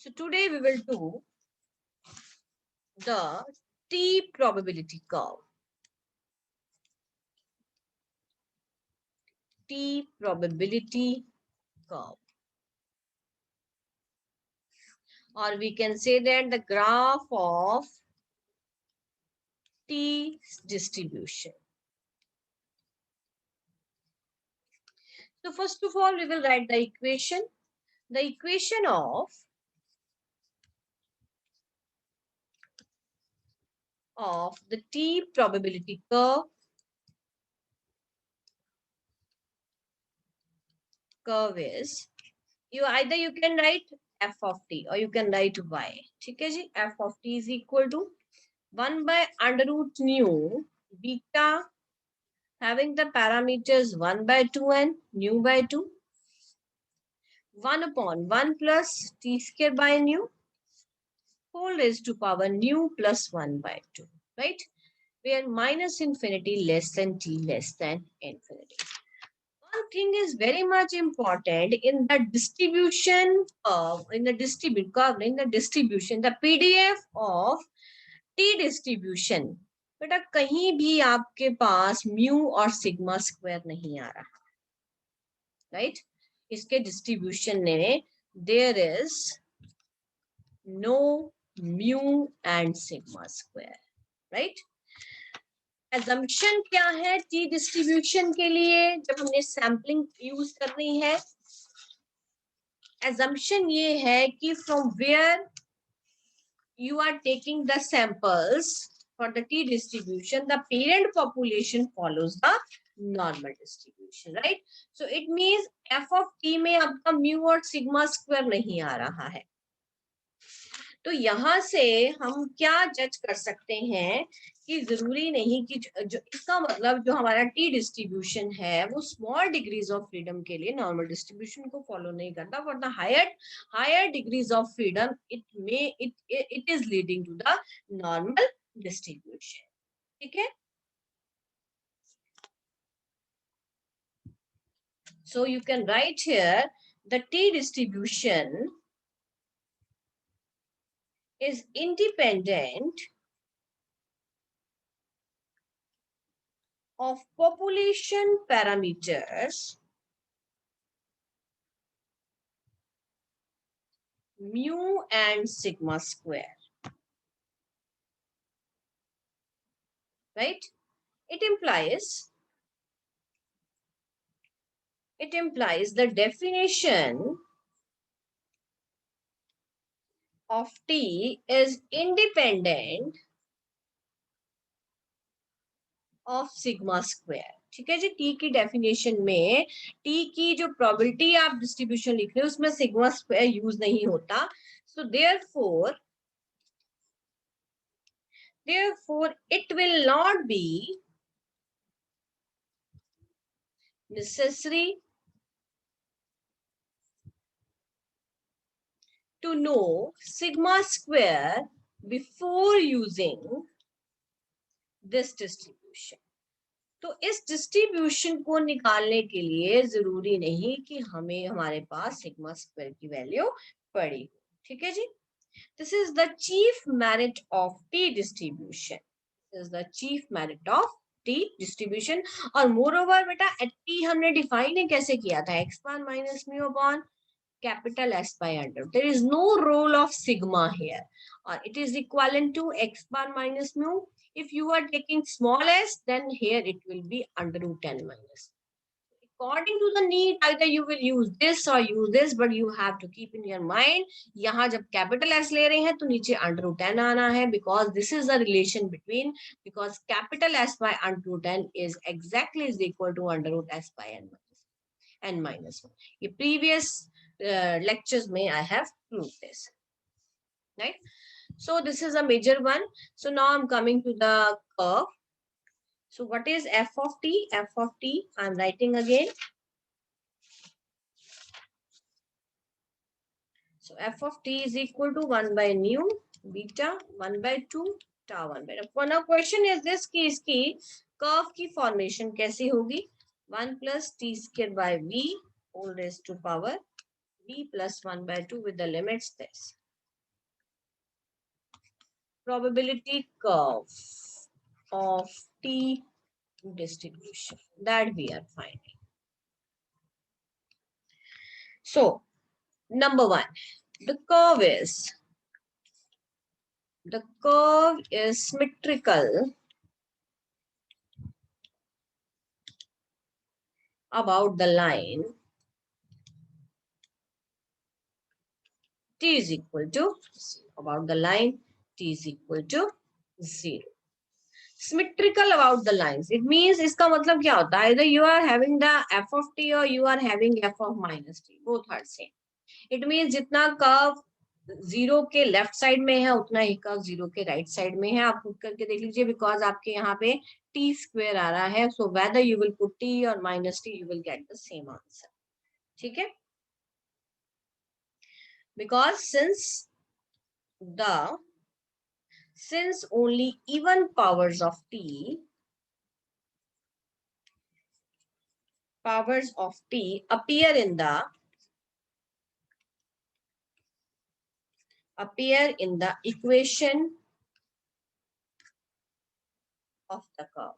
So today we will do the T probability curve. T probability curve. Or we can say that the graph of T distribution. So first of all, we will write the equation. The equation of the T probability curve is, you can write f of t or you can write y. ठीक है जी, f of t is equal to 1 by under root nu beta having the parameters 1 by 2 and nu by 2, 1 upon 1 plus t square by nu whole raised to power nu plus 1 by 2, right? Where minus infinity less than t less than infinity. One thing is very much important in the distribution of, the distribution, the PDF of T distribution. बेटा कहीं भी आपके पास mu और sigma square नहीं आ रहा, right? इसके डिस्ट्रीब्यूशन में there is no mu and sigma square, right? assumption क्या है टी डिस्ट्रीब्यूशन के लिए जब हमने सैम्पलिंग यूज करनी है? assumption ये है कि from where you are taking the samples for the T distribution, the parent population follows the normal distribution, right? So it means f of t में आपका म्यू और सिग्मा स्क्वायर नहीं आ रहा है. तो यहां से हम क्या जज कर सकते हैं कि जरूरी नहीं कि जो इसका मतलब जो हमारा टी डिस्ट्रीब्यूशन है वो स्मॉल डिग्रीज ऑफ फ्रीडम के लिए नॉर्मल डिस्ट्रीब्यूशन को फॉलो नहीं करता. For the higher degrees of freedom it is leading to the normal distribution. ठीक है? So you can write here the T distribution is independent of population parameters mu and sigma square, right? It implies the definition of T is independent of sigma square. ठीक है जी, T की definition में T की जो probability आप distribution लिख रहे हो उसमें सिग्मा स्क्वायर यूज नहीं होता. सो therefore it will not be necessary to know sigma square before using this distribution. तो इस डिस्ट्रीब्यूशन को निकालने के लिए जरूरी नहीं कि हमें हमारे पास सिग्मा स्क्वायर की वैल्यू पड़ी. ठीक है जी? This is the chief merit of T distribution. This is the chief merit of T distribution. और मोर ओवर बेटा एट टी हमने डिफाइन कैसे किया था? X bar minus mu upon capital S by under. There is no role of sigma here. It is equivalent to x bar minus mu. If you are taking small s, then here it will be under root n minus. According to the need, either you will use this or use this, but you have to keep in your mind, यहाँ जब capital S ले रहे हैं तो नीचे under root n आना है, because this is the relation between, because capital S by under root n is exactly is equal to under root S by n minus 1. ये previous lectures may I have proved this, right? So this is a major one. So now I'm coming to the curve. So what is f of t? F of t I'm writing again. So f of t is equal to 1 by nu beta 1 by 2 tau 1 by 2. Now question is this कि इसकी curve की formation कैसी होगी? 1 plus t square by v whole raised to power b plus 1 by 2 with the limits this. probability curve of t distribution that we are finding. So, number one, the curve is symmetrical about the line t is equal to about the line t is equal to 0. Symmetrical about the lines. It means इसका मतलब क्या होता है? Either you are having the f of t or you are having f of minus t. Both are same. It means जितना curve 0 के left side में है उतना ही कर्व 0 के राइट साइड में है. आप खुद करके देख लीजिए बिकॉज आपके यहाँ पे t स्क्वायर आ रहा है. So whether you will put t or minus t, you will get the same answer. ठीक है? Because since only even powers of t appear in the equation of the curve,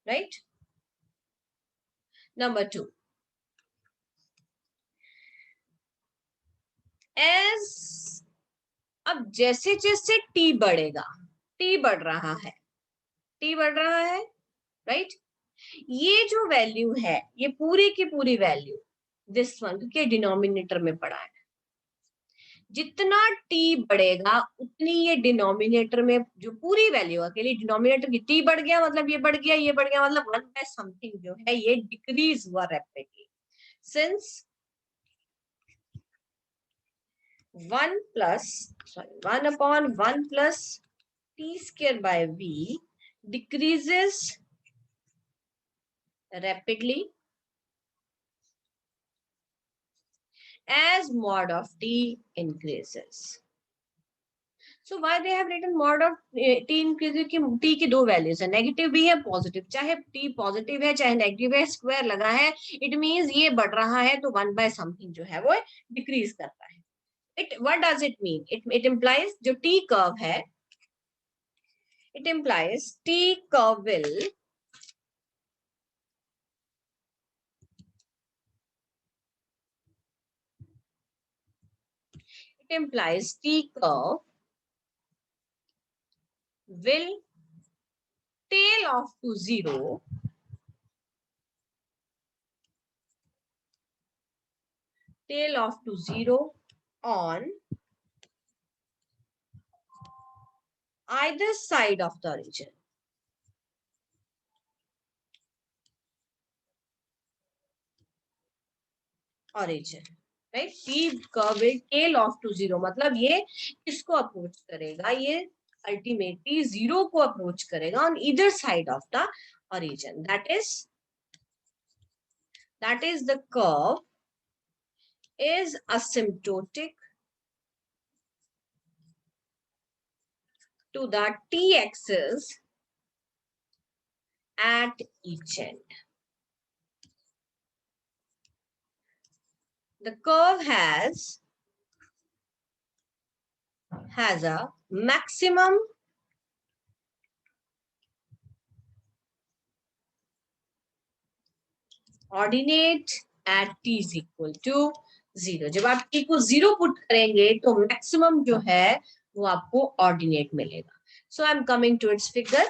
right? Number 2, as अब जैसे जैसे t बढ़ेगा, t बढ़ रहा है, right? ये जो वैल्यू है, ये पूरी की पूरी वैल्यू दिस वन, क्योंकि डिनोमिनेटर में पड़ा है, जितना t बढ़ेगा उतनी ये डिनोमिनेटर में जो पूरी वैल्यू अकेले डिनोमिनेटर की t बढ़ गया मतलब ये बढ़ गया, ये बढ़ गया मतलब 1 by समथिंग जो है ये डिक्रीज हुआ rapidly. Since 1 upon 1 plus t square by v decreases rapidly as mod of t increases. So why they have written mod of t increases कि t की दो वैल्यूज है, नेगेटिव भी है पॉजिटिव. चाहे t पॉजिटिव है चाहे नेगेटिव है, स्क्वायर लगा है, इट मींस ये बढ़ रहा है तो 1 by समथिंग जो है वो डिक्रीज करता है. What does it mean? It implies जो t curve है, it implies t curve will t curve will tail off to 0 on either side of the origin. Right? T curve will tail off to 0 मतलब ये किसको approach करेगा? ये ultimately 0 को approach करेगा on either side of the origin. That is the curve is asymptotic to the t-axis at each end. The curve has a maximum ordinate at t is equal to 0. जब आप t को 0 put करेंगे तो maximum जो है वो आपको ordinate मिलेगा. So I am coming to its figure.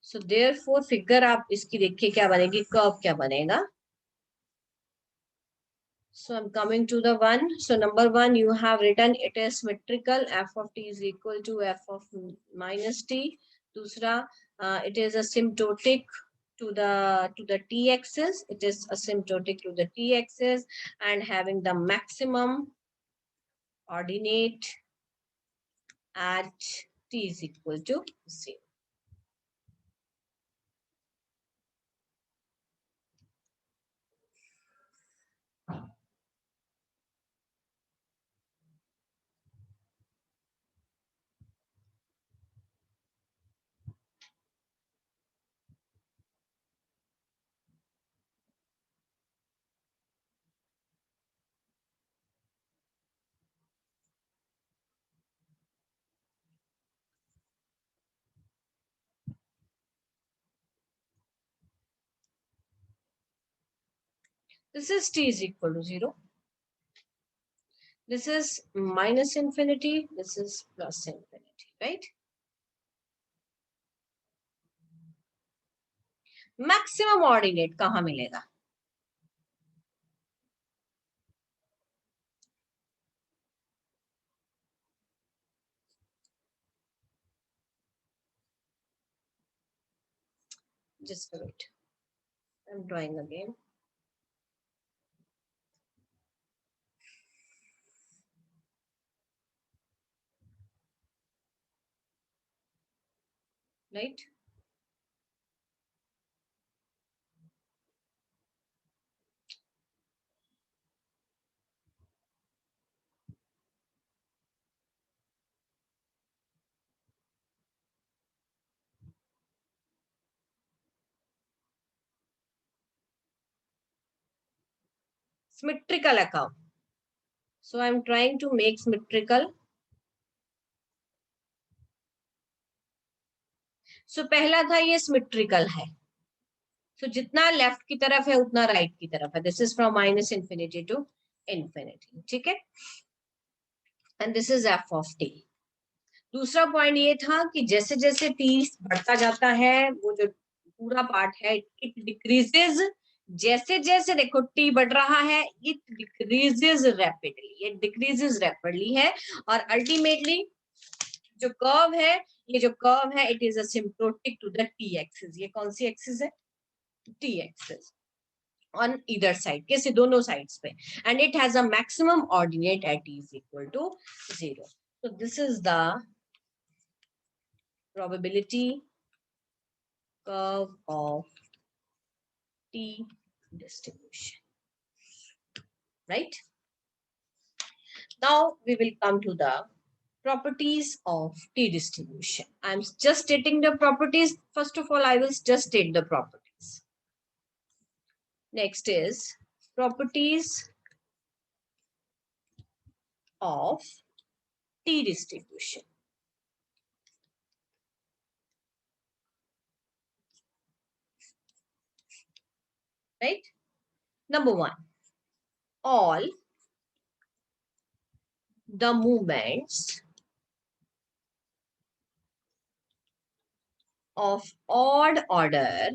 So therefore figure आप इसकी देखिए क्या बनेगी, कर्व क्या बनेगा. So I'm coming to the one. So number 1 you have written it is symmetrical, f of t is equal to f of minus t. दूसरा it is asymptotic to the t-axis. It is asymptotic to the t-axis and having the maximum ordinate at t is equal to 0. This is t is equal to 0. This is minus infinity. This is plus infinity, right? Maximum ordinate कहाँ मिलेगा? Just wait. I'm drawing again. Right? Symmetrical account. So I'm trying to make symmetrical. So पहला था ये symmetrical है. So जितना left की तरफ है उतना राइट की तरफ है. This is from minus infinity to infinity. ठीक है? And this is f of t. दूसरा पॉइंट ये था कि जैसे जैसे t बढ़ता जाता है, वो जो पूरा पार्ट है इट डिक्रीजेस. जैसे जैसे देखो t बढ़ रहा है, it decreases rapidly. It decreases rapidly है. और अल्टीमेटली जो कर्व है, ये जो कर्व है, it is asymptotic to the t axis. ये कौन सी एक्सिस है? t axis on either side. कैसे? दोनों sides पे. And it has a maximum ordinate at t is equal to 0. So this is the probability curve of t distribution. Right? Now we will come to the properties of t distribution. I'm just stating the properties. First of all, I will just state the properties. Next is properties of t distribution. Right? Number one, all the movements of odd order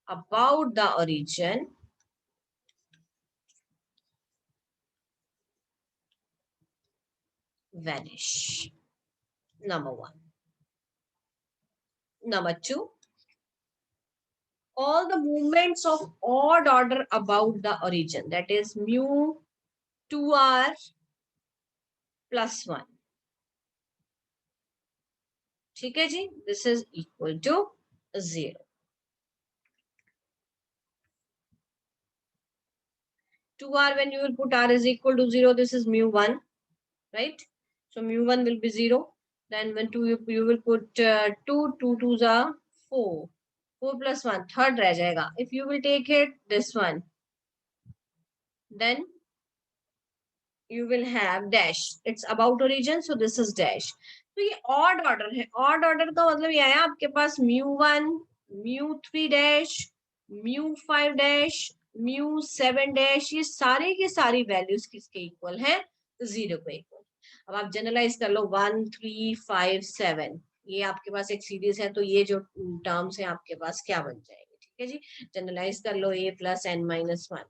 about the origin vanish. Number one. Number two, all the movements of odd order about the origin, that is mu 2r plus 1. ठीक है जी? This is equal to 0. 2r, when you will put r is equal to 0, this is mu 1, right? So mu 1 will be 0. Then when 2 you will put 2, 2 2s are 4. 4 plus 1, third रह जाएगा. If you will take it, this one, then you will have dash. It's about origin, so this is dash. तो ये odd order है. Odd order का मतलब ये है आपके पास mu 1, mu 3 dash, mu 5 dash, mu 7 dash, ये सारे की सारी वैल्यूज किसके इक्वल है? 0 को इक्वल. अब आप जनरलाइज कर लो 1, 3, 5, 7. ये आपके पास एक सीरीज है, तो ये जो टर्म्स है आपके पास क्या बन जाएंगे? ठीक है जी? जनरलाइज कर लो a plus n minus 1.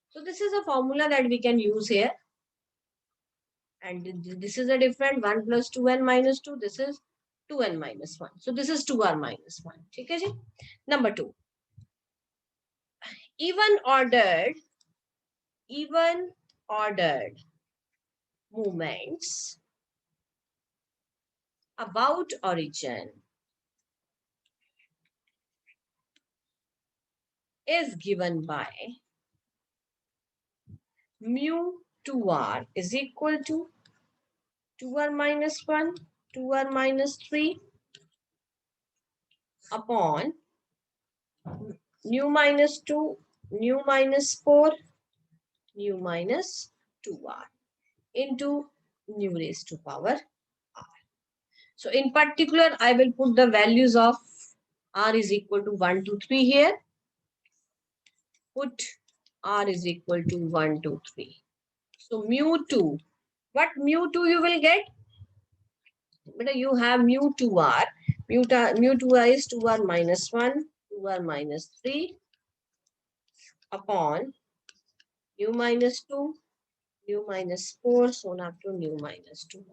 So this is a formula that we can use here. And this is a different 1 plus 2n minus 2. This is 2n minus 1. So this is 2r minus 1. ठीक है जी? Number 2. Even ordered movements about origin is given by mu 2r is equal to 2r minus 1, 2r minus 3 upon nu minus 2, nu minus 4, nu minus 2r into nu raised to power r. So in particular, I will put the values of r is equal to 1, 2, 3 here. put r is equal to 1, 2, 3. So mu2, what mu2 you will get? But you have mu2r, mu2r is 2r minus 1, 2r minus 3 upon mu minus 2, mu minus 4, so on up to mu minus 2r.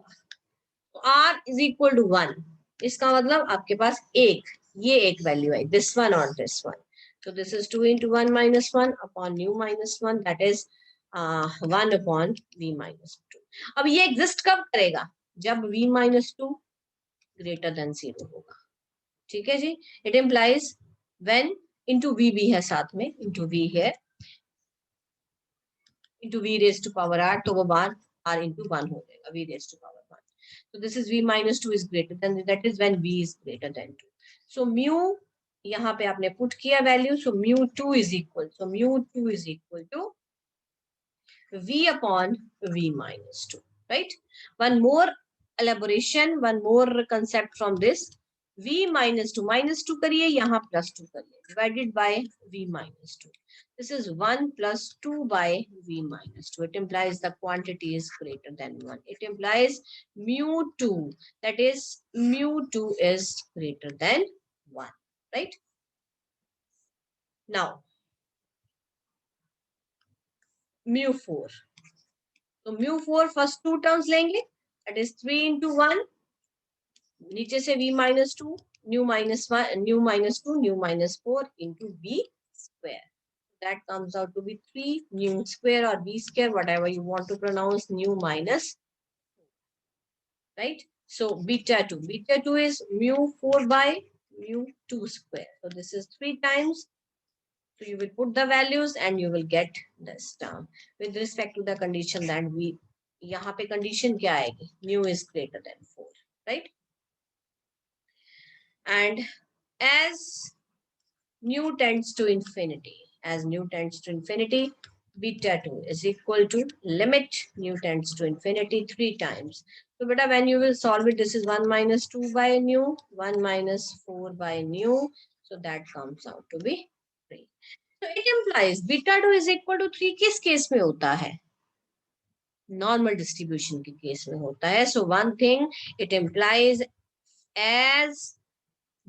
तो r is equal to 1. इसका मतलब आपके पास ये एक value है, this one और this one. So this is 2 into 1 minus 1 upon mu minus 1, that is 1 upon v minus 2. अब ये एग्जिस्ट कब करेगा? जब v minus 2 greater than 0 होगा. ठीक है जी. It implies when into v भी है साथ में, into v है, into v raised to power r, तो वो बार r into 1 हो जाएगा, v raised to power 1. So this is v minus 2 is greater than, that is when v is greater than 2. So mu यहाँ पे आपने put किया value, so mu2 is equal, so mu2 is equal to v upon v minus 2, right? One more elaboration, one more concept from this. V minus 2 करिए, यहाँ plus 2 करिए, divided by v minus 2. This is 1 plus 2 by v minus 2. It implies the quantity is greater than 1. It implies mu2, that is mu2 is greater than 1, right? Now, mu4. So mu4 first two terms लेंगे, that is 3 into 1. नीचे से v minus 2, nu minus 1, nu minus 2, nu minus 4 into v square. That comes out to be 3 nu square or v square, whatever you want to pronounce, nu minus, right? So beta 2 is mu 4 by mu 2 square. So this is 3 times. So you will put the values and you will get this term. With respect to the condition that we, यहाँ पे condition क्या आएगी? Mu is greater than 4, right? And as nu tends to infinity, beta 2 is equal to limit nu tends to infinity 3 times. So beta, when you will solve it, this is 1 minus 2 by nu, 1 minus 4 by nu. So that comes out to be 3. So it implies beta 2 is equal to 3 किस case में होता है? Normal distribution के case में होता है. So one thing, it implies as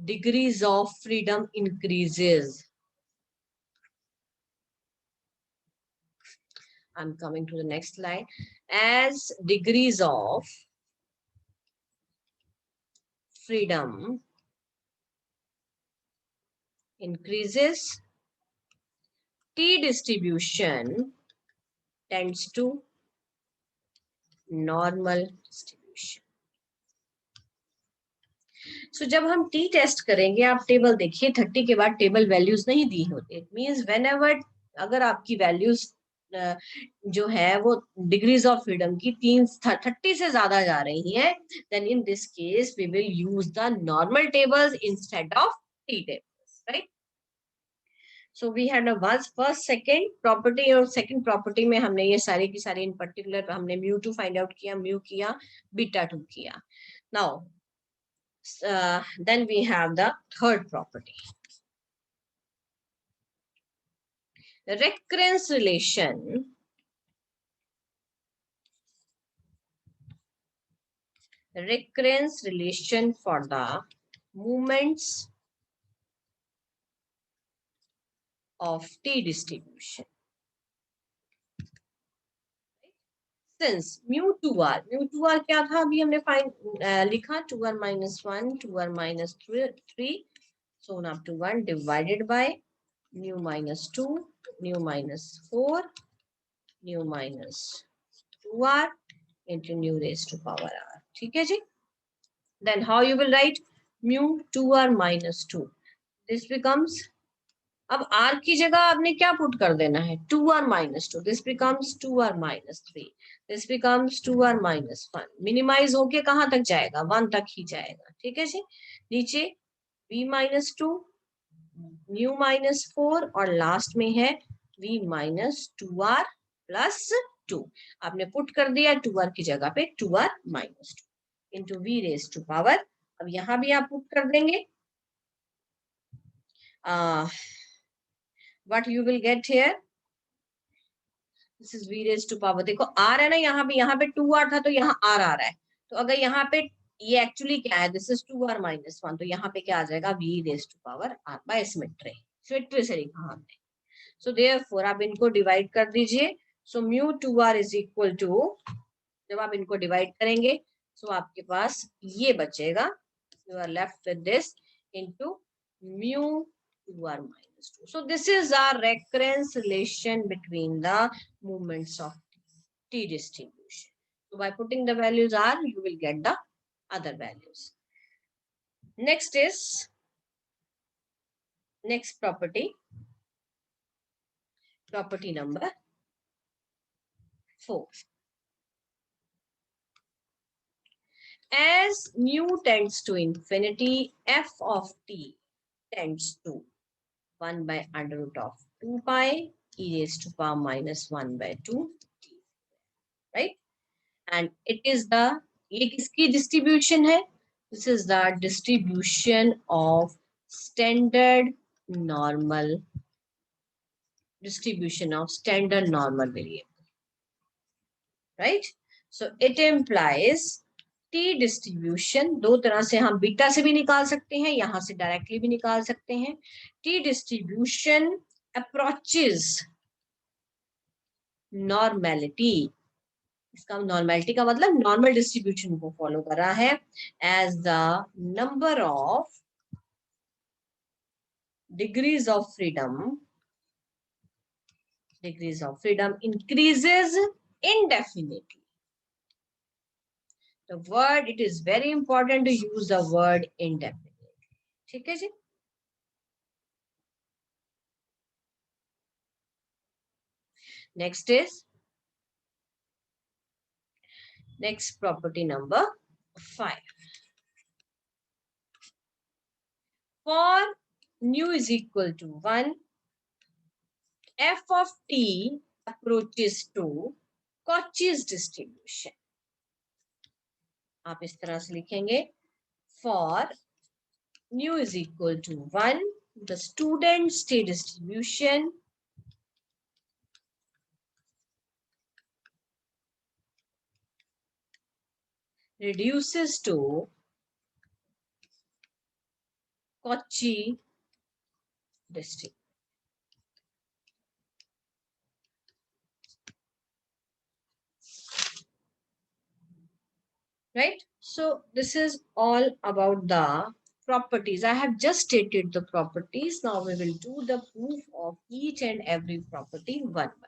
degrees of freedom increases. I'm coming to the next slide. As degrees of freedom increases, T distribution tends to normal distribution. So जब हम T test करेंगे, आप table देखिए, 30 के बाद table values नहीं दी होती. It means whenever अगर आपकी वैल्यूज जो है वो डिग्रीज ऑफ फ्रीडम की 30 से ज्यादा जा रही है, then in this case we will use the normal tables instead of T tables, right? So we had first second property, और सेकंड प्रॉपर्टी में हमने ये सारी की सारी इन पर्टिकुलर हमने mu2 फाइंड आउट किया, mu किया, beta 2 किया. Now then we have the third property, the recurrence relation for the moments of T distribution. Since mu2r क्या था अभी हमने लिखा, 2r minus 1, 2r minus 3, so on up to 1 divided by mu minus 2, mu minus 4, mu minus 2r into nu raised to power r. ठीक है जी? Then how you will write mu 2r minus 2? This becomes, अब r की जगह आपने क्या put कर देना है? 2r minus 2. This becomes 2r minus 3. This becomes 2r minus 1. Minimise होके कहाँ तक जाएगा? 1 तक ही जाएगा. ठीक है जी? नीचे v minus 2, nu minus 4 और लास्ट में है v minus 2r plus 2. आपने पुट कर दिया 2r की जगह पे 2r minus 2 into v raised to power. अब यहाँ भी आप पुट कर देंगे what you will get here, this is v raised to power, देखो r है ना, यहाँ पे 2r था तो यहाँ r आ रहा है, तो अगर यहाँ पे ये एक्चुअली क्या है, दिस इज 2r minus 1, तो यहाँ पे क्या आ जाएगा, v raised to power r by symmetry से लिखा हमने। सो देयरफॉर आप इनको डिवाइड कर दीजिए, so mu 2r is equal to, जब आप इनको डिवाइड करेंगे सो आपके पास ये बचेगा, you are left with this into mu 2r minus 2. So this is our recurrence relation between the moments of T distribution. So by putting the values R, you will get the other values. Next is, next property number 4. As mu tends to infinity, f of t tends to 1 by under root of 2 pi e raised to power minus 1 by 2 t, right? And it is the, ये किसकी distribution है? This is the distribution of standard normal, distribution of standard normal variable, right? So it implies T distribution, दो तरह से हम beta से भी निकाल सकते हैं, यहां से डायरेक्टली भी निकाल सकते हैं। T distribution approaches normality, इसका नॉर्मेलिटी का मतलब नॉर्मल डिस्ट्रीब्यूशन को फॉलो कर रहा है, as the number of degrees of freedom increases indefinitely. The word, it is very important to use the word indefinitely. ठीक है जी। Next property number 5. For nu is equal to 1, f of t approaches to Cauchy's distribution. आप इस तरह से लिखेंगे, for nu is equal to 1, the student state distribution reduces to Cauchy distribution. Right? So this is all about the properties. I have just stated the properties. Now we will do the proof of each and every property one by one.